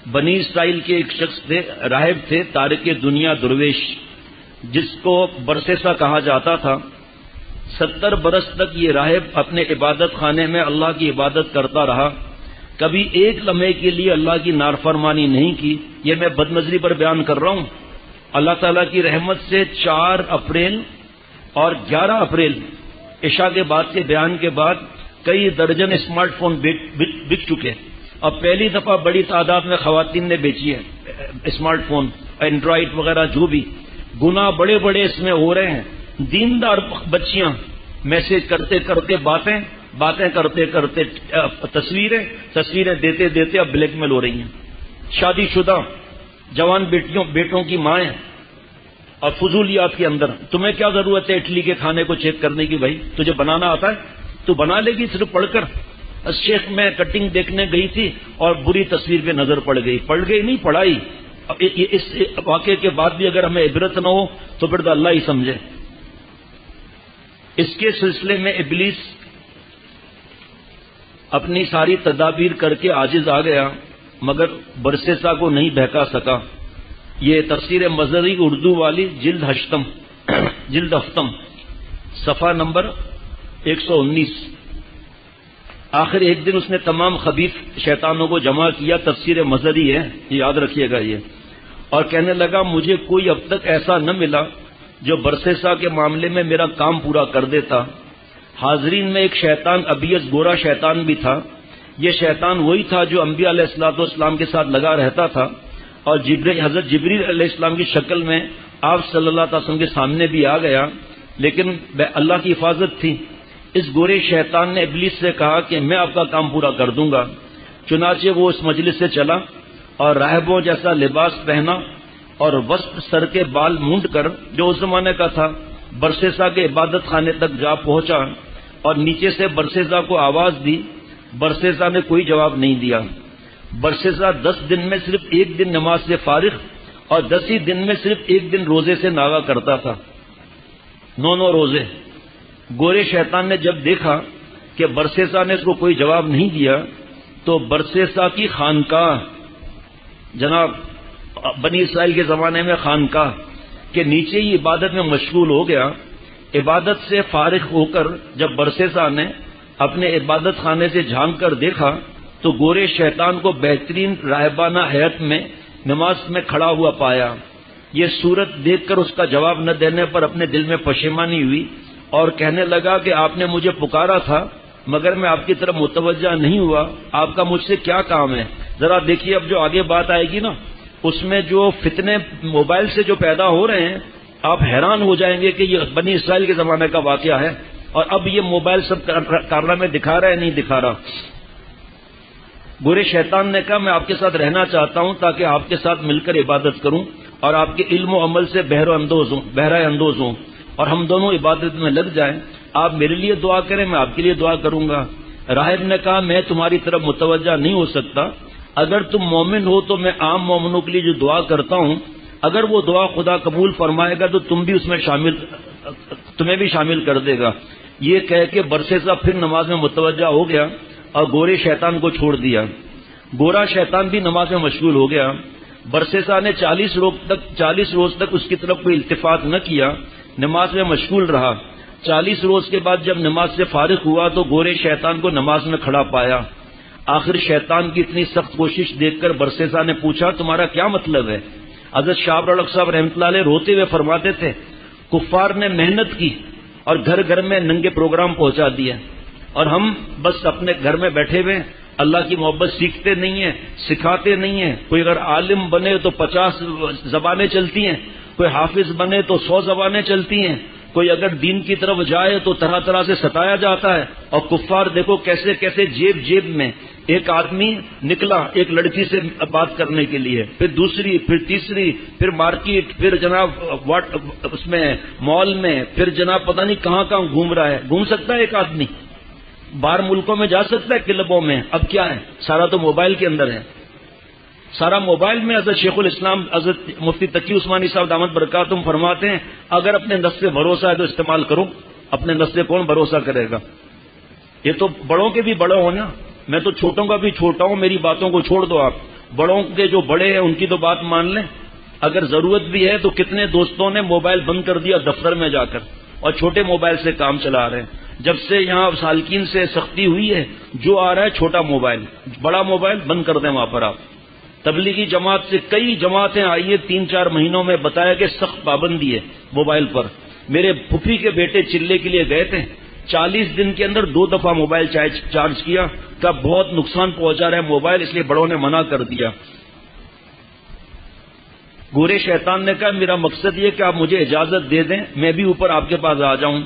بنی اسرائیل کے ایک شخص تھے، راہب تھے، تارک دنیا درویش، جس کو برسیسا کہا جاتا تھا۔ 70 برس تک یہ راہب اپنے عبادت خانے میں اللہ کی عبادت کرتا رہا، کبھی ایک لمحے کے لیے اللہ کی نافرمانی نہیں کی۔ یہ میں بدنظری پر بیان کر رہا ہوں۔ اللہ تعالیٰ کی رحمت سے 4 اپریل اور 11 اپریل عشاء کے بعد کے بیان کے بعد کئی درجن اسمارٹ فون بک چکے، اور پہلی دفعہ بڑی تعداد میں خواتین نے بیچی ہے اسمارٹ فون، اینڈرائڈ وغیرہ، جو بھی گناہ بڑے بڑے اس میں ہو رہے ہیں۔ دیندار بچیاں میسج کرتے کرتے باتیں کرتے کرتے تصویریں دیتے دیتے اب بلیک میل ہو رہی ہیں۔ شادی شدہ جوان بیٹوں کی مائیں اور فضولیات کے اندر۔ تمہیں کیا ضرورت ہے اٹلی کے کھانے کو چیک کرنے کی؟ بھائی تجھے بنانا آتا ہے تو بنا لے گی صرف پڑھ کر۔ شیخ میں کٹنگ دیکھنے گئی تھی اور بری تصویر پہ نظر پڑ گئی نہیں پڑھائی۔ اس واقعے کے بعد بھی اگر ہمیں عبرت نہ ہو تو پھر تو اللہ ہی سمجھے۔ اس کے سلسلے میں ابلیس اپنی ساری تدابیر کر کے عاجز آ گیا، مگر برسیسا کو نہیں بہکا سکا۔ یہ تفسیر مظہری اردو والی جلد ہفتم صفحہ نمبر 119۔ آخر ایک دن اس نے تمام خبیث شیطانوں کو جمع کیا، تفسیر مظہری ہے، یاد رکھیے گا یہ، اور کہنے لگا مجھے کوئی اب تک ایسا نہ ملا جو برسیسا کے معاملے میں میرا کام پورا کر دیتا۔ حاضرین میں ایک شیطان ابیض گورا شیطان بھی تھا۔ یہ شیطان وہی تھا جو انبیاء علیہ الصلوۃ والسلام کے ساتھ لگا رہتا تھا، اور حضرت جبریل علیہ السلام کی شکل میں آپ صلی اللہ علیہ وسلم کے سامنے بھی آ گیا، لیکن اللہ کی حفاظت تھی۔ اس گورے شیطان نے ابلیس سے کہا کہ میں آپ کا کام پورا کر دوں گا۔ چنانچہ وہ اس مجلس سے چلا اور راہبوں جیسا لباس پہنا اور وسط سر کے بال مونڈ کر، جو اس زمانے کا تھا، برسیسا کے عبادت خانے تک جا پہنچا اور نیچے سے برسیسا کو آواز دی۔ برسیسا نے کوئی جواب نہیں دیا۔ برسیسا 10 دن میں صرف ایک دن نماز سے فارغ اور 10 ہی دن میں صرف ایک دن روزے سے ناغہ کرتا تھا، 9 روزے۔ گورے شیطان نے جب دیکھا کہ برسیسا نے اس کو کوئی جواب نہیں دیا تو برسیسا کی خانقاہ، جناب بنی اسرائیل کے زمانے میں خانقاہ کے نیچے ہی عبادت میں مشغول ہو گیا۔ عبادت سے فارغ ہو کر جب برسیسا نے اپنے عبادت خانے سے جھانک کر دیکھا تو گورے شیطان کو بہترین راہبانہ حیات میں نماز میں کھڑا ہوا پایا۔ یہ صورت دیکھ کر اس کا جواب نہ دینے پر اپنے دل میں پشیمانی ہوئی اور کہنے لگا کہ آپ نے مجھے پکارا تھا مگر میں آپ کی طرف متوجہ نہیں ہوا، آپ کا مجھ سے کیا کام ہے؟ ذرا دیکھیے اب جو آگے بات آئے گی نا، اس میں جو فتنے موبائل سے جو پیدا ہو رہے ہیں، آپ حیران ہو جائیں گے کہ یہ بنی اسرائیل کے زمانے کا واقعہ ہے، اور اب یہ موبائل سب کارنامے دکھا رہا ہے نہیں دکھا رہا۔ گورے شیطان نے کہا میں آپ کے ساتھ رہنا چاہتا ہوں تاکہ آپ کے ساتھ مل کر عبادت کروں اور آپ کے علم و عمل سے بہرہ اندوز ہوں اور ہم دونوں عبادت میں لگ جائیں۔ آپ میرے لیے دعا کریں، میں آپ کے لیے دعا کروں گا۔ راہب نے کہا میں تمہاری طرف متوجہ نہیں ہو سکتا، اگر تم مومن ہو تو میں عام مومنوں کے لیے جو دعا کرتا ہوں، اگر وہ دعا خدا قبول فرمائے گا تو تمہیں بھی شامل کر دے گا۔ یہ کہہ کے برسیسا پھر نماز میں متوجہ ہو گیا اور گورے شیطان کو چھوڑ دیا۔ گورا شیطان بھی نماز میں مشغول ہو گیا۔ برسیسا نے 40 روز تک اس کی طرف کوئی التفات نہ کیا، نماز میں مشغول رہا۔ 40 روز کے بعد جب نماز سے فارغ ہوا تو گورے شیطان کو نماز میں کھڑا پایا۔ آخر شیطان کی اتنی سخت کوشش دیکھ کر برسیسا نے پوچھا تمہارا کیا مطلب ہے؟ حضرت شاہ الحق صاحب رحمۃ اللہ علیہ روتے ہوئے فرماتے تھے کفار نے محنت کی اور گھر گھر میں ننگے پروگرام پہنچا دیا، اور ہم بس اپنے گھر میں بیٹھے ہوئے اللہ کی محبت سیکھتے نہیں ہیں، سکھاتے نہیں ہیں۔ کوئی اگر عالم بنے تو 50 زبانیں چلتی ہیں، کوئی حافظ بنے تو 100 زبانیں چلتی ہیں، کوئی اگر دین کی طرف جائے تو طرح طرح سے ستایا جاتا ہے۔ اور کفار دیکھو کیسے کیسے جیب میں ایک آدمی نکلا ایک لڑکی سے بات کرنے کے لیے، پھر دوسری، پھر تیسری، پھر مارکیٹ، پھر جناب اس میں مال میں، پھر جناب پتہ نہیں کہاں کہاں گھوم رہا ہے۔ گھوم سکتا ہے ایک آدمی؟ باہر ملکوں میں جا سکتا ہے کلبوں میں؟ اب کیا ہے، سارا تو موبائل کے اندر ہے، سارا موبائل میں۔ حضرت شیخ الاسلام حضرت مفتی تقی عثمانی صاحب دامت برکاتہم فرماتے ہیں اگر اپنے نفس سے بھروسہ ہے تو استعمال کرو، اپنے نفس سے کون بھروسہ کرے گا؟ یہ تو بڑوں کے بھی بڑے ہو نا، میں تو چھوٹوں کا بھی چھوٹا ہوں، میری باتوں کو چھوڑ دو آپ۔ بڑوں کے جو بڑے ہیں ان کی تو بات مان لیں، اگر ضرورت بھی ہے تو کتنے دوستوں نے موبائل بند کر دیا دفتر میں جا کر اور چھوٹے موبائل سے کام چلا رہے ہیں۔ جب سے یہاں سالکین سے سختی ہوئی ہے، جو آ رہا ہے چھوٹا موبائل، بڑا موبائل بند کر دیں وہاں پر آپ۔ تبلیغی جماعت سے کئی جماعتیں آئی ہیں 3-4 مہینوں میں، بتایا کہ سخت پابندی ہے موبائل پر۔ میرے پھوپھی کے بیٹے چلے کے لیے گئے تھے، 40 دن کے اندر 2 دفعہ موبائل چارج کیا، کہ بہت نقصان پہنچا رہا ہے موبائل، اس لیے بڑوں نے منع کر دیا۔ گورے شیطان نے کہا میرا مقصد یہ کہ آپ مجھے اجازت دے دیں، میں بھی اوپر آپ کے پاس آ جاؤں۔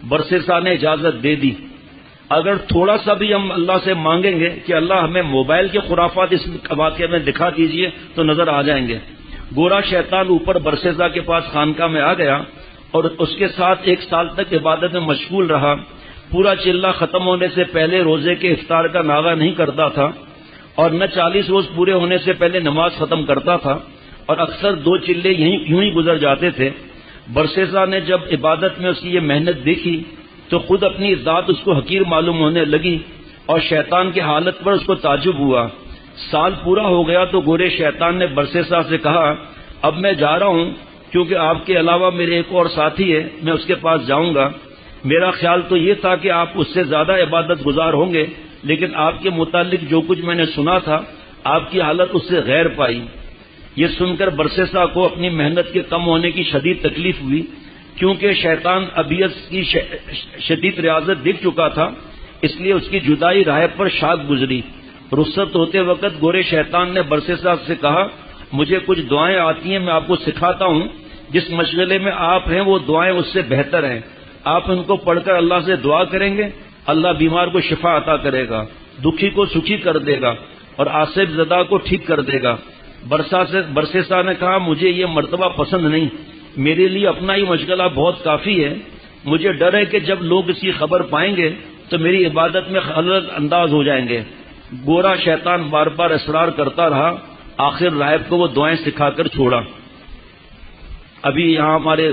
برسے صاحب نے اجازت دے دی۔ اگر تھوڑا سا بھی ہم اللہ سے مانگیں گے کہ اللہ ہمیں موبائل کے خرافات اس واقعے میں دکھا دیجئے تو نظر آ جائیں گے۔ گورا شیطان اوپر برسے صاحب کے پاس خانقاہ میں آ گیا اور اس کے ساتھ 1 سال تک عبادت میں مشغول رہا۔ پورا چلہ ختم ہونے سے پہلے روزے کے افطار کا ناغہ نہیں کرتا تھا، اور نہ 40 روز پورے ہونے سے پہلے نماز ختم کرتا تھا، اور اکثر 2 چلے یوں ہی گزر جاتے تھے۔ برسے صاحب نے جب عبادت میں اس کی یہ محنت دیکھی تو خود اپنی ذات اس کو حقیر معلوم ہونے لگی، اور شیطان کی حالت پر اس کو تعجب ہوا۔ سال پورا ہو گیا تو گورے شیطان نے برسے صاحب سے کہا اب میں جا رہا ہوں، کیونکہ آپ کے علاوہ میرے ایک اور ساتھی ہے، میں اس کے پاس جاؤں گا۔ میرا خیال تو یہ تھا کہ آپ اس سے زیادہ عبادت گزار ہوں گے، لیکن آپ کے متعلق جو کچھ میں نے سنا تھا آپ کی حالت اس سے غیر پائی۔ یہ سن کر برسے صاحب کو اپنی محنت کے کم ہونے کی شدید تکلیف ہوئی، کیونکہ شیطان ابیت کی شدید ریاضت دیکھ چکا تھا، اس لیے اس کی جدائی راہ پر شاک گزری۔ رخصت ہوتے وقت گورے شیطان نے برسے صاحب سے کہا مجھے کچھ دعائیں آتی ہیں، میں آپ کو سکھاتا ہوں، جس مشغلے میں آپ ہیں وہ دعائیں اس سے بہتر ہیں، آپ ان کو پڑھ کر اللہ سے دعا کریں گے، اللہ بیمار کو شفا عطا کرے گا، دکھی کو سکھی کر دے گا، اور آصف زدہ کو ٹھیک کر دے گا۔ برسے صاحب نے کہا مجھے یہ مرتبہ پسند نہیں، میرے لیے اپنا ہی مشغلہ بہت کافی ہے، مجھے ڈر ہے کہ جب لوگ اس کی خبر پائیں گے تو میری عبادت میں خلل انداز ہو جائیں گے۔ گورا شیطان بار بار اصرار کرتا رہا، آخر راہب کو وہ دعائیں سکھا کر چھوڑا۔ ابھی یہاں ہمارے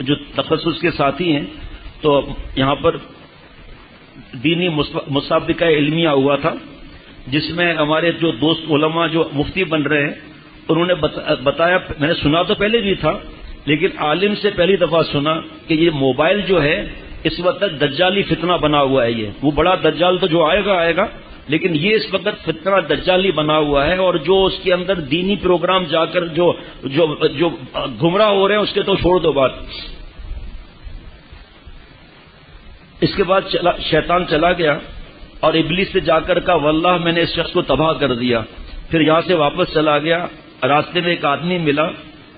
جو تخصص کے ساتھی ہیں تو یہاں پر دینی مسابقہ علمیہ ہوا تھا، جس میں ہمارے جو دوست علماء جو مفتی بن رہے ہیں انہوں نے بتایا، میں نے سنا تو پہلے بھی تھا لیکن عالم سے پہلی دفعہ سنا کہ یہ موبائل جو ہے اس وقت دجالی فتنہ بنا ہوا ہے۔ وہ بڑا دجال تو جو آئے گا لیکن یہ اس وقت فتنہ دجالی بنا ہوا ہے، اور جو اس کے اندر دینی پروگرام جا کر جو گمراہ ہو رہے ہیں اس کے تو چھوڑ دو بات۔ اس کے بعد شیطان چلا گیا اور ابلیس سے جا کر کہا واللہ میں نے اس شخص کو تباہ کر دیا۔ پھر یہاں سے واپس چلا گیا، راستے میں ایک آدمی ملا،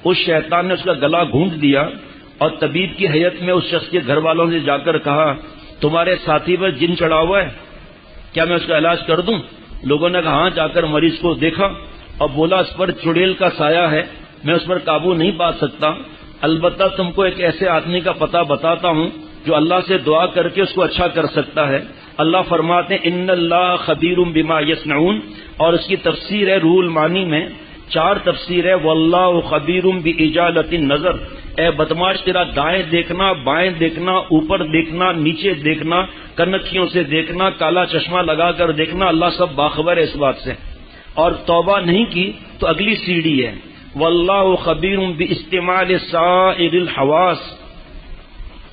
اس شیطان نے اس کا گلا گھونٹ دیا اور طبیب کی حیت میں اس شخص کے گھر والوں سے جا کر کہا تمہارے ساتھی پر جن چڑھا ہوا ہے، کیا میں اس کا علاج کر دوں؟ لوگوں نے کہا ہاں۔ جا کر مریض کو دیکھا اور بولا اس پر چڑیل کا سایہ ہے، میں اس پر قابو نہیں پا سکتا، البتہ تم کو ایک ایسے آدمی کا پتہ بتاتا ہوں جو اللہ سے دعا کر کے اس کو اچھا کر سکتا ہے۔ اللہ فرماتے ہیں ان اللہ خبیر بما یصنعون، اور اس کی تفسیر ہے روح المعانی میں 4 تفسیر ہے، واللہ خبیر باجالۃ النظر، اے بدماش تیرا دائیں دیکھنا، بائیں دیکھنا، اوپر دیکھنا، نیچے دیکھنا، کنکھیوں سے دیکھنا، کالا چشمہ لگا کر دیکھنا، اللہ سب باخبر ہے اس بات سے۔ اور توبہ نہیں کی تو اگلی سیڑھی ہے واللہ خبیر باستعمال سائر الحواس،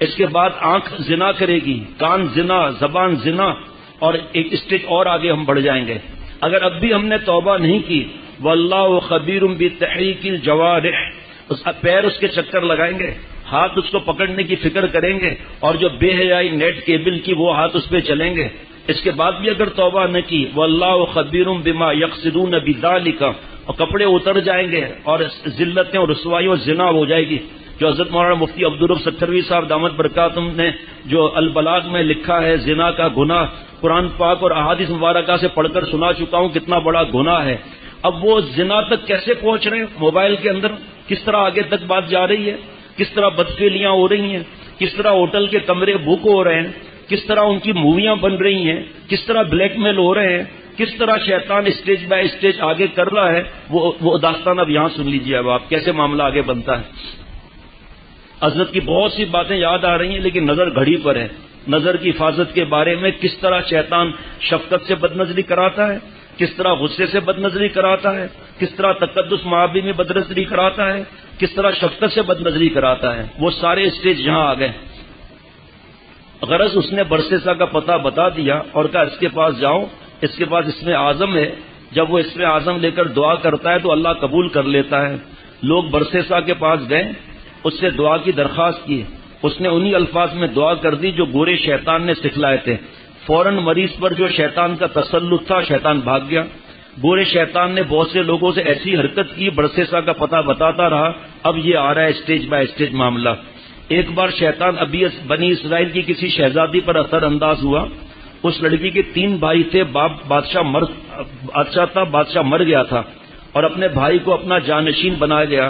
اس کے بعد آنکھ زنا کرے گی، کان زنا، زبان زنا، اور ایک اسٹیج اور آگے ہم بڑھ جائیں گے۔ اگر اب بھی ہم نے توبہ نہیں کی واللہ خبیر بتحریک الجوارح، پیر اس کے چکر لگائیں گے، ہاتھ اس کو پکڑنے کی فکر کریں گے، اور جو بے حیائی نیٹ کیبل کی وہ ہاتھ اس پہ چلیں گے۔ اس کے بعد بھی اگر توبہ نہ کی واللہ خبیر بما یقصدون بذالک، اور کپڑے اتر جائیں گے اور ذلتیں اور رسوائیوں زنا ہو جائے گی، جو حضرت مولانا مفتی عبدالرب ستروی صاحب دامت برکاتہم نے جو البلاغ میں لکھا ہے زنا کا گناہ، قرآن پاک اور احادیث مبارکہ سے پڑھ کر سنا چکا ہوں کتنا بڑا گناہ ہے۔ اب وہ زنا تک کیسے پہنچ رہے ہیں موبائل کے اندر، کس طرح آگے تک بات جا رہی ہے، کس طرح بدفعلیاں ہو رہی ہیں، کس طرح ہوٹل کے کمرے بک ہو رہے ہیں، کس طرح ان کی موویاں بن رہی ہیں، کس طرح بلیک میل ہو رہے ہیں، کس طرح شیطان اسٹیج بائی اسٹیج آگے کر رہا ہے، وہ داستان اب یہاں سن لیجیے اب آپ کیسے معاملہ آگے بنتا ہے۔ حضرت کی بہت سی باتیں یاد آ رہی ہیں لیکن نظر گھڑی پر ہے۔ نظر کی حفاظت کے بارے میں کس طرح شیطان شفقت سے بد نظری کراتا ہے، کس طرح غصے سے بد نظری کراتا ہے، کس طرح تقدس معابی میں بد نظری کراتا ہے، کس طرح شفقت سے بد نظری کراتا ہے، وہ سارے اسٹیج یہاں آ گئے۔ غرض اس نے برسیسا کا پتہ بتا دیا اور کہا اس کے پاس جاؤ، اس کے پاس اسم اعظم ہے، جب وہ اسم اعظم لے کر دعا کرتا ہے تو اللہ قبول کر لیتا ہے۔ لوگ برسیسا کے پاس گئے، اس سے دعا کی درخواست کی، اس نے انہی الفاظ میں دعا کر دی جو گورے شیطان نے سکھلائے تھے۔ فوراً مریض پر جو شیطان کا تسلط تھا شیطان بھاگ گیا۔ گورے شیطان نے بہت سے لوگوں سے ایسی حرکت کی، برسیسا کا پتہ بتاتا رہا۔ اب یہ آ رہا ہے اسٹیج بائی اسٹیج معاملہ۔ ایک بار شیطان بنی اسرائیل کی کسی شہزادی پر اثر انداز ہوا۔ اس لڑکی کے 3 بھائی تھے، بادشاہ مر گیا تھا اور اپنے بھائی کو اپنا جانشین بنا گیا۔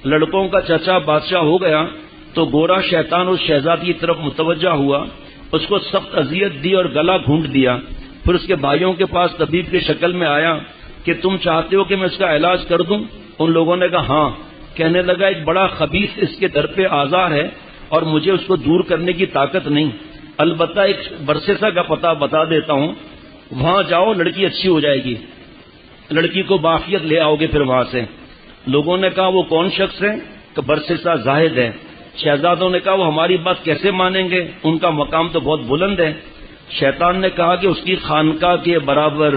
لڑکوں کا چچا بادشاہ ہو گیا تو گورا شیطان اس شہزادی کی طرف متوجہ ہوا، اس کو سخت اذیت دی اور گلا گھونٹ دیا۔ پھر اس کے بھائیوں کے پاس طبیب کی شکل میں آیا کہ تم چاہتے ہو کہ میں اس کا علاج کر دوں؟ ان لوگوں نے کہا ہاں۔ کہنے لگا ایک بڑا خبیث اس کے در پہ آزار ہے اور مجھے اس کو دور کرنے کی طاقت نہیں، البتہ ایک برسیسا کا پتہ بتا دیتا ہوں، وہاں جاؤ لڑکی اچھی ہو جائے گی، لڑکی کو بافیت لے آؤ گے پھر وہاں سے۔ لوگوں نے کہا وہ کون شخص ہے؟ کہ برسیسا زاہد ہے۔ شہزادوں نے کہا وہ ہماری بات کیسے مانیں گے، ان کا مقام تو بہت بلند ہے۔ شیطان نے کہا کہ اس کی خانقاہ کے برابر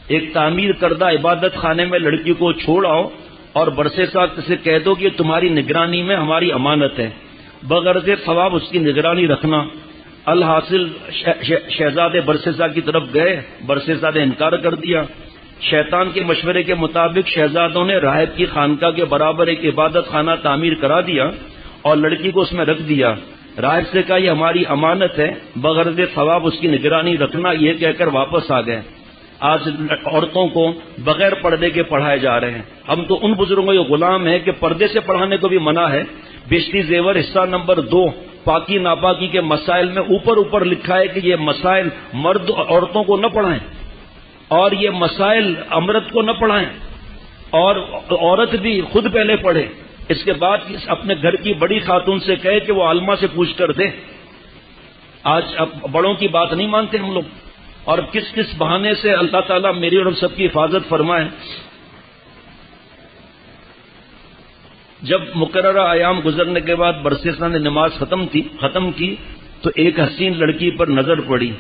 ایک تعمیر کردہ عبادت خانے میں لڑکی کو چھوڑ آؤ اور برسیسا سے کہہ دو کہ تمہاری نگرانی میں ہماری امانت ہے، بغرض ثواب اس کی نگرانی رکھنا۔ الحاصل شہزادے برسیسا کی طرف گئے، برسیسا نے انکار کر دیا۔ شیطان کے مشورے کے مطابق شہزادوں نے راہب کی خانقاہ کے برابر ایک عبادت خانہ تعمیر کرا دیا اور لڑکی کو اس میں رکھ دیا۔ راہب سے کہا یہ ہماری امانت ہے، بغرض ثواب اس کی نگرانی رکھنا، یہ کہہ کر واپس آ گئے۔ آج عورتوں کو بغیر پردے کے پڑھائے جا رہے ہیں۔ ہم تو ان بزرگوں کے غلام ہیں کہ پردے سے پڑھانے کو بھی منع ہے۔ بیشتی زیور حصہ نمبر 2 پاکی ناپاکی کے مسائل میں اوپر لکھا ہے کہ یہ مسائل مرد عورتوں کو نہ پڑھائیں اور یہ مسائل امرت کو نہ پڑھائیں، اور عورت بھی خود پہلے پڑھے، اس کے بعد اپنے گھر کی بڑی خاتون سے کہے کہ وہ عالمہ سے پوچھ کر دے۔ آج اب بڑوں کی بات نہیں مانتے ہم لوگ، اور کس کس بہانے سے اللہ تعالیٰ میری اور ہم سب کی حفاظت فرمائے۔ جب مقررہ ایام گزرنے کے بعد برسیسا نے نماز ختم کی تو ایک حسین لڑکی پر نظر پڑی،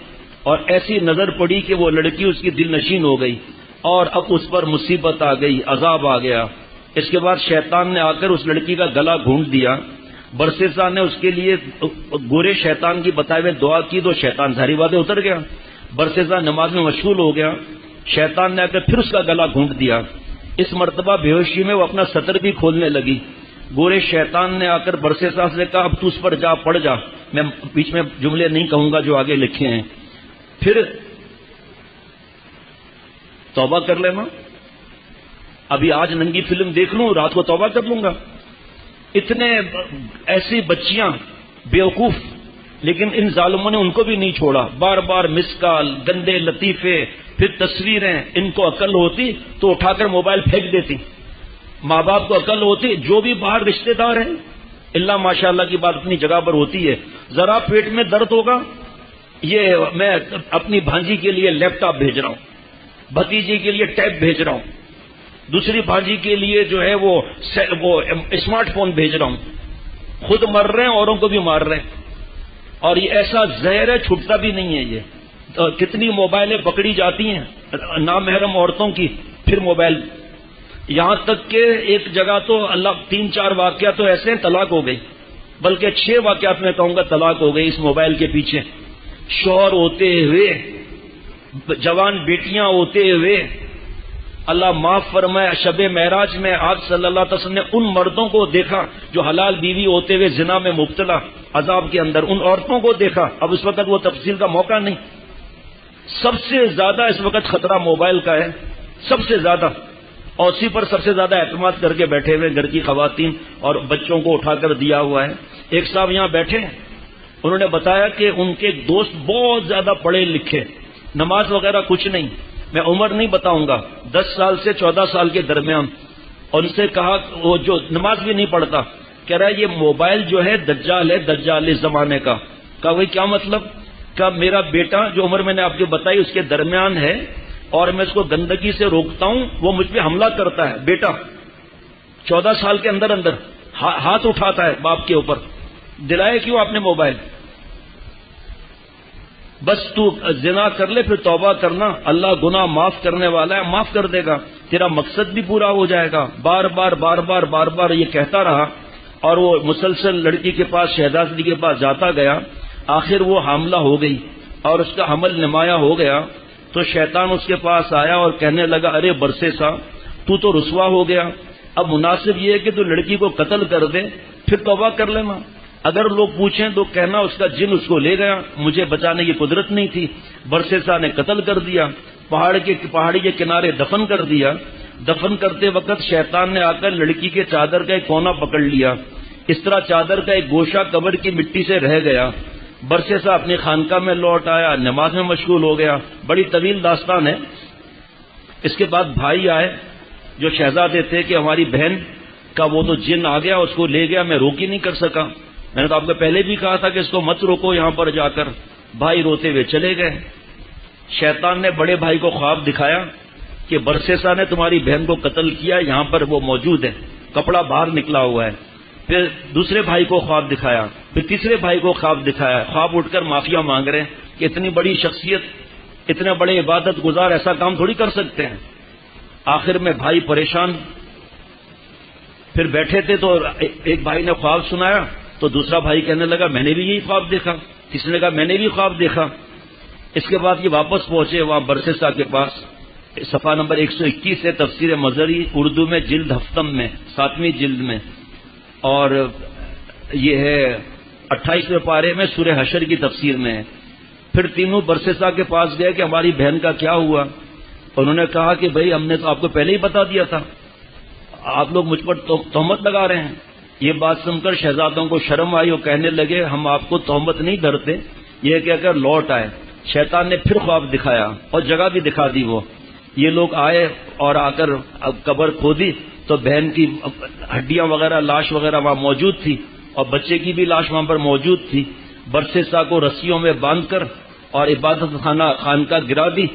اور ایسی نظر پڑی کہ وہ لڑکی اس کی دل نشین ہو گئی، اور اب اس پر مصیبت آ گئی، عذاب آ گیا۔ اس کے بعد شیطان نے آ کر اس لڑکی کا گلا گھونٹ دیا۔ برسیسا نے اس کے لیے گورے شیطان کی بتائے ہوئے دعا کی تو شیطان ظاہری بات اتر گیا۔ برسیسا نماز میں مشغول ہو گیا، شیطان نے آ کر پھر اس کا گلا گھونٹ دیا۔ اس مرتبہ بے ہوشی میں وہ اپنا سطر بھی کھولنے لگی۔ گورے شیطان نے آ کر برسیسا سے کہا اب تو اس پر جا پڑ جا، میں بیچ میں جملے نہیں کہوں گا جو آگے لکھے ہیں، پھر توبہ کر لینا۔ ابھی آج ننگی فلم دیکھ لوں، رات کو توبہ کر لوں گا۔ اتنے ایسی بچیاں بیوقوف، لیکن ان ظالموں نے ان کو بھی نہیں چھوڑا، بار بار مسکال، گندے لطیفے، پھر تصویریں۔ ان کو عقل ہوتی تو اٹھا کر موبائل پھینک دیتی، ماں باپ کو عقل ہوتی، جو بھی باہر رشتہ دار ہیں، اللہ ماشاء اللہ کی بات اپنی جگہ پر ہوتی ہے، ذرا پیٹ میں درد ہوگا، یہ میں اپنی بھانجی کے لیے لیپ ٹاپ بھیج رہا ہوں، بھتیجی کے لیے ٹیب بھیج رہا ہوں، دوسری بھانجی کے لیے جو ہے وہ اسمارٹ فون بھیج رہا ہوں، خود مر رہے ہیں، اوروں کو بھی مار رہے ہیں، اور یہ ایسا زہر ہے چھٹتا بھی نہیں ہے۔ یہ کتنی موبائلیں پکڑی جاتی ہیں نامحرم عورتوں کی، پھر موبائل، یہاں تک کہ ایک جگہ تو اللہ 3-4 واقعات تو ایسے ہیں طلاق ہو گئی، بلکہ 6 واقعات میں کہوں گا طلاق ہو گئی اس موبائل کے پیچھے۔ شوہر ہوتے ہوئے، جوان بیٹیاں ہوتے ہوئے، اللہ معاف فرمائے، شب معراج میں آپ صلی اللہ علیہ وسلم نے ان مردوں کو دیکھا جو حلال بیوی ہوتے ہوئے زنا میں مبتلا عذاب کے اندر، ان عورتوں کو دیکھا۔ اب اس وقت وہ تفصیل کا موقع نہیں۔ سب سے زیادہ اس وقت خطرہ موبائل کا ہے، سب سے زیادہ، اور اسی پر سب سے زیادہ اعتماد کر کے بیٹھے ہوئے گھر کی خواتین اور بچوں کو اٹھا کر دیا ہوا ہے۔ ایک صاحب یہاں بیٹھے، انہوں نے بتایا کہ ان کے دوست بہت زیادہ پڑھے لکھے، نماز وغیرہ کچھ نہیں، میں عمر نہیں بتاؤں گا، 10 سال سے 14 سال کے درمیان، اور ان سے کہا وہ جو نماز بھی نہیں پڑھتا، کہہ رہا ہے یہ موبائل جو ہے دجال ہے، دجال اس زمانے کا۔ کہا وہی کیا مطلب؟ کہ میرا بیٹا جو عمر میں نے آپ کو بتائی اس کے درمیان ہے اور میں اس کو گندگی سے روکتا ہوں، وہ مجھ پہ حملہ کرتا ہے۔ بیٹا 14 سال کے اندر اندر ہاتھ اٹھاتا ہے باپ کے اوپر، دلائے کیوں آپ نے موبائل؟ بس تو زنا کر لے، پھر توبہ کرنا، اللہ گناہ معاف کرنے والا ہے، معاف کر دے گا، تیرا مقصد بھی پورا ہو جائے گا۔ بار بار یہ کہتا رہا، اور وہ مسلسل لڑکی کے پاس، شہزادی کے پاس جاتا گیا۔ آخر وہ حاملہ ہو گئی اور اس کا حمل نمایاں ہو گیا، تو شیطان اس کے پاس آیا اور کہنے لگا، ارے برسے سا، تو رسوا ہو گیا، اب مناسب یہ ہے کہ تو لڑکی کو قتل کر دے، پھر توبہ کر لینا۔ اگر لوگ پوچھیں تو کہنا اس کا جن اس کو لے گیا، مجھے بچانے کی قدرت نہیں تھی۔ برسے سا نے قتل کر دیا، پہاڑی کے کنارے دفن کر دیا۔ دفن کرتے وقت شیطان نے آ کر لڑکی کے چادر کا ایک کونا پکڑ لیا، اس طرح چادر کا ایک گوشہ قبر کی مٹی سے رہ گیا۔ برسے سا اپنی خانقاہ میں لوٹ آیا، نماز میں مشغول ہو گیا۔ بڑی طویل داستان ہے۔ اس کے بعد بھائی آئے جو شہزادے تھے کہ ہماری بہن کا وہ تو جن آ گیا، اس کو لے گیا، میں روک ہی نہیں کر سکا۔ میں نے تو آپ کو پہلے بھی کہا تھا کہ اس کو مت روکو یہاں پر جا کر۔ بھائی روتے ہوئے چلے گئے۔ شیطان نے بڑے بھائی کو خواب دکھایا کہ برسیسا نے تمہاری بہن کو قتل کیا، یہاں پر وہ موجود ہے، کپڑا باہر نکلا ہوا ہے۔ پھر دوسرے بھائی کو خواب دکھایا، پھر تیسرے بھائی کو خواب دکھایا۔ خواب اٹھ کر معافیا مانگ رہے ہیں کہ اتنی بڑی شخصیت، اتنے بڑے عبادت گزار ایسا کام تھوڑی کر سکتے ہیں۔ آخر میں بھائی پریشان، پھر بیٹھے تھے تو ایک بھائی نے خواب سنایا تو دوسرا بھائی کہنے لگا میں نے بھی یہی خواب دیکھا، کسی نے کہا میں نے بھی خواب دیکھا۔ اس کے بعد یہ واپس پہنچے وہاں برسیسا کے پاس، صفحہ نمبر 121 ہے تفسیر مظہری اردو میں، جلد ہفتم میں، 7ویں جلد میں، اور یہ ہے 28ویں پارے میں سورہ حشر کی تفسیر میں ہے۔ پھر تینوں برسیسا کے پاس گئے کہ ہماری بہن کا کیا ہوا؟ انہوں نے کہا کہ بھئی ہم نے تو آپ کو پہلے ہی بتا دیا تھا، آپ لوگ مجھ پر تہمت لگا رہے ہیں۔ یہ بات سن کر شہزادوں کو شرم آئی، وہ کہنے لگے ہم آپ کو تہمت نہیں دھرتے، یہ کہہ کر لوٹ آئے۔ شیطان نے پھر خواب دکھایا اور جگہ بھی دکھا دی۔ وہ یہ لوگ آئے اور آ کر قبر کھودی تو بہن کی ہڈیاں وغیرہ، لاش وغیرہ وہاں موجود تھی، اور بچے کی بھی لاش وہاں پر موجود تھی۔ برسیسا کو رسیوں میں باندھ کر اور عبادت خانقاہ گرا دی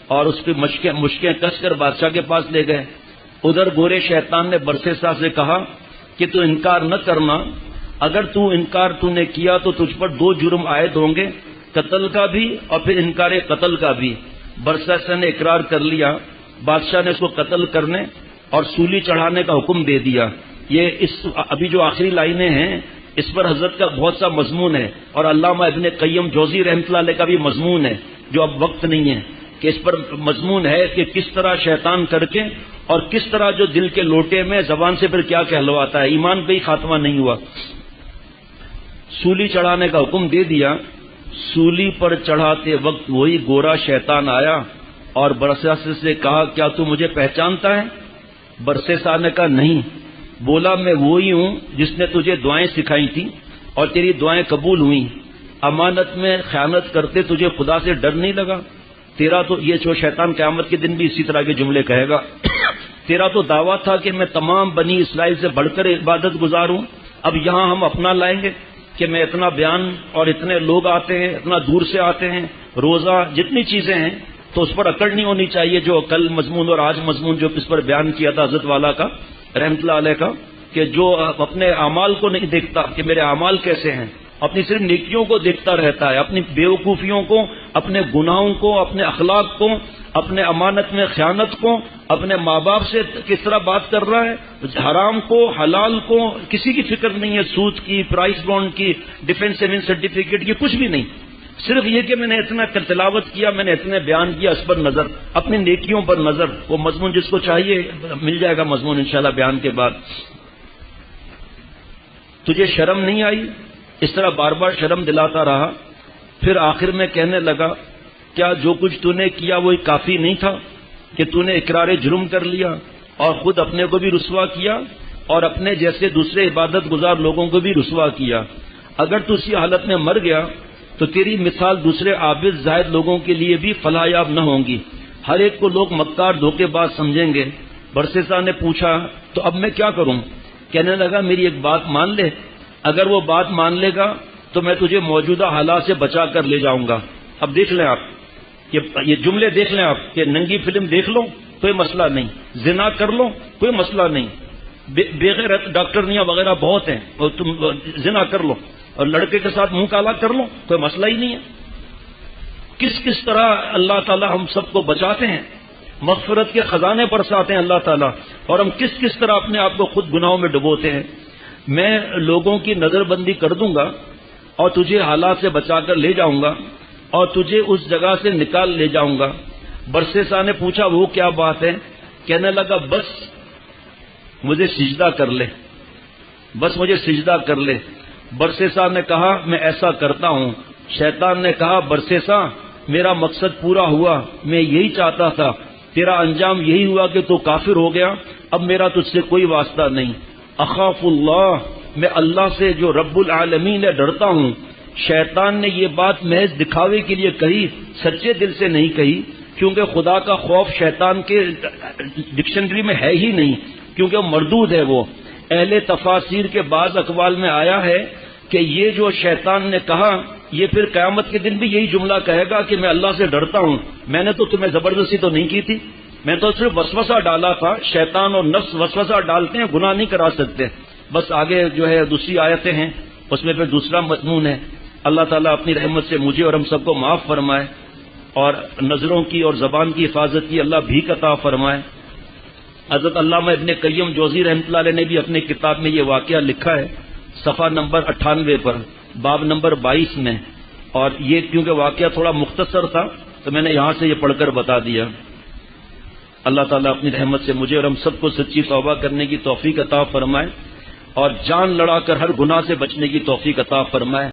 اور اس پہ مشکیں کس کر بادشاہ کے پاس لے گئے۔ ادھر گورے شیطان نے برسیسا سے کہا کہ تو انکار نہ کرنا، اگر تو انکار تو نے کیا تو تجھ پر 2 جرم عائد ہوں گے، قتل کا بھی اور پھر انکار قتل کا بھی۔ برسیسا نے اقرار کر لیا، بادشاہ نے اس کو قتل کرنے اور سولی چڑھانے کا حکم دے دیا۔ یہ ابھی جو آخری لائنیں ہیں اس پر حضرت کا بہت سا مضمون ہے، اور علامہ ابن قیم جوزی رحمۃ اللہ علیہ کا بھی مضمون ہے جو اب وقت نہیں ہے کہ اس پر مضمون ہے کہ کس طرح شیطان کر کے اور کس طرح جو دل کے لوٹے میں زبان سے پھر کیا کہلواتا ہے، ایمان پہ ہی خاتمہ نہیں ہوا۔ سولی چڑھانے کا حکم دے دیا۔ سولی پر چڑھاتے وقت وہی گورا شیطان آیا اور برسیسا سے کہا کیا تو مجھے پہچانتا ہے؟ برسیسا نے کہا نہیں۔ بولا میں وہی ہوں جس نے تجھے دعائیں سکھائی تھی اور تیری دعائیں قبول ہوئیں۔ امانت میں خیانت کرتے تجھے خدا سے ڈر نہیں لگا؟ تیرا تو یہ جو شیطان قیامت کے دن بھی اسی طرح کے جملے کہے گا، تیرا تو دعویٰ تھا کہ میں تمام بنی اسرائیل سے بڑھ کر عبادت گزار ہوں، اب یہاں ہم اپنا لائیں گے کہ میں اتنا بیان اور اتنے لوگ آتے ہیں، اتنا دور سے آتے ہیں، روزہ جتنی چیزیں ہیں، تو اس پر اکڑ نہیں ہونی چاہیے جو کل مضمون اور آج مضمون جو اس پر بیان کیا تھا حضرت والا کا رحمۃ اللہ علیہ کا، کہ جو اپنے اعمال کو نہیں دیکھتا کہ میرے اعمال کیسے ہیں، اپنی صرف نیکیوں کو دیکھتا رہتا ہے، اپنی بیوقوفیوں کو، اپنے گناہوں کو، اپنے اخلاق کو، اپنے امانت میں خیانت کو، اپنے ماں باپ سے کس طرح بات کر رہا ہے، حرام کو، حلال کو، کسی کی فکر نہیں ہے، سود کی، پرائز بانڈ کی، ڈیفینس سیونگ سرٹیفکیٹ کی، کچھ بھی نہیں، صرف یہ کہ میں نے اتنا تلاوت کیا، میں نے اتنے بیان کیا، اس پر نظر، اپنی نیکیوں پر نظر۔ وہ مضمون جس کو چاہیے مل جائے گا مضمون انشاءاللہ بیان کے بعد۔ تجھے شرم نہیں آئی؟ اس طرح بار بار شرم دلاتا رہا، پھر آخر میں کہنے لگا کیا جو کچھ تو نے کیا وہی کافی نہیں تھا کہ تو نے اقرار جرم کر لیا اور خود اپنے کو بھی رسوا کیا اور اپنے جیسے دوسرے عبادت گزار لوگوں کو بھی رسوا کیا؟ اگر تو اسی حالت میں مر گیا تو تیری مثال دوسرے عابد زاہد لوگوں کے لیے بھی فلاح یاب نہ ہوں گی، ہر ایک کو لوگ مکار دھوکے باز سمجھیں گے۔ برسیسا نے پوچھا تو اب میں کیا کروں؟ کہنے لگا میری ایک بات مان لے، اگر وہ بات مان لے گا تو میں تجھے موجودہ حالات سے بچا کر لے جاؤں گا، اب دیکھ لیں آپ یہ جملے دیکھ لیں آپ کہ ننگی فلم دیکھ لو کوئی مسئلہ نہیں، زنا کر لو کوئی مسئلہ نہیں، بغیرت ڈاکٹرنیاں وغیرہ بہت ہیں، اور تم زنا کر لو اور لڑکے کے ساتھ منہ کالا کر لو کوئی مسئلہ ہی نہیں ہے۔ کس طرح اللہ تعالیٰ ہم سب کو بچاتے ہیں، مغفرت کے خزانے برساتے ہیں اللہ تعالیٰ، اور ہم کس طرح اپنے آپ کو خود گناہوں میں ڈبوتے ہیں۔ میں لوگوں کی نظر بندی کر دوں گا اور تجھے حالات سے بچا کر لے جاؤں گا اور تجھے اس جگہ سے نکال لے جاؤں گا۔ برسے صاحب نے پوچھا وہ کیا بات ہے؟ کہنے لگا بس مجھے سجدہ کر لے، بس مجھے سجدہ کر لے۔ برسے صاحب نے کہا میں ایسا کرتا ہوں۔ شیطان نے کہا برسے صاحب میرا مقصد پورا ہوا، میں یہی چاہتا تھا، تیرا انجام یہی ہوا کہ تو کافر ہو گیا، اب میرا تجھ سے کوئی واسطہ نہیں۔ اخاف اللہ، میں اللہ سے جو رب العالمین ہے ڈرتا ہوں۔ شیطان نے یہ بات محض دکھاوے کے لیے کہی، سچے دل سے نہیں کہی، کیونکہ خدا کا خوف شیطان کے ڈکشنری میں ہے ہی نہیں، کیونکہ مردود ہے وہ۔ اہل تفاسیر کے بعض اقوال میں آیا ہے کہ یہ جو شیطان نے کہا یہ پھر قیامت کے دن بھی یہی جملہ کہے گا کہ میں اللہ سے ڈرتا ہوں، میں نے تو تمہیں زبردستی تو نہیں کی تھی، میں تو صرف وسوسہ ڈالا تھا۔ شیطان اور نفس وسوسہ ڈالتے ہیں، گناہ نہیں کرا سکتے۔ بس آگے جو ہے دوسری آیتیں ہیں، اس میں پھر دوسرا مضمون ہے۔ اللہ تعالیٰ اپنی رحمت سے مجھے اور ہم سب کو معاف فرمائے، اور نظروں کی اور زبان کی حفاظت کی اللہ بھیک عطا فرمائے۔ حضرت علامہ ابن قیم جوزی رحمۃ اللہ علیہ نے بھی اپنی کتاب میں یہ واقعہ لکھا ہے، صفحہ نمبر 98 پر، باب نمبر 22 میں، اور یہ کیونکہ واقعہ تھوڑا مختصر تھا تو میں نے یہاں سے یہ پڑھ کر بتا دیا۔ اللہ تعالیٰ اپنی رحمت سے مجھے اور ہم سب کو سچی توبہ کرنے کی توفیق عطا فرمائے، اور جان لڑا کر ہر گناہ سے بچنے کی توفیق عطا فرمائے۔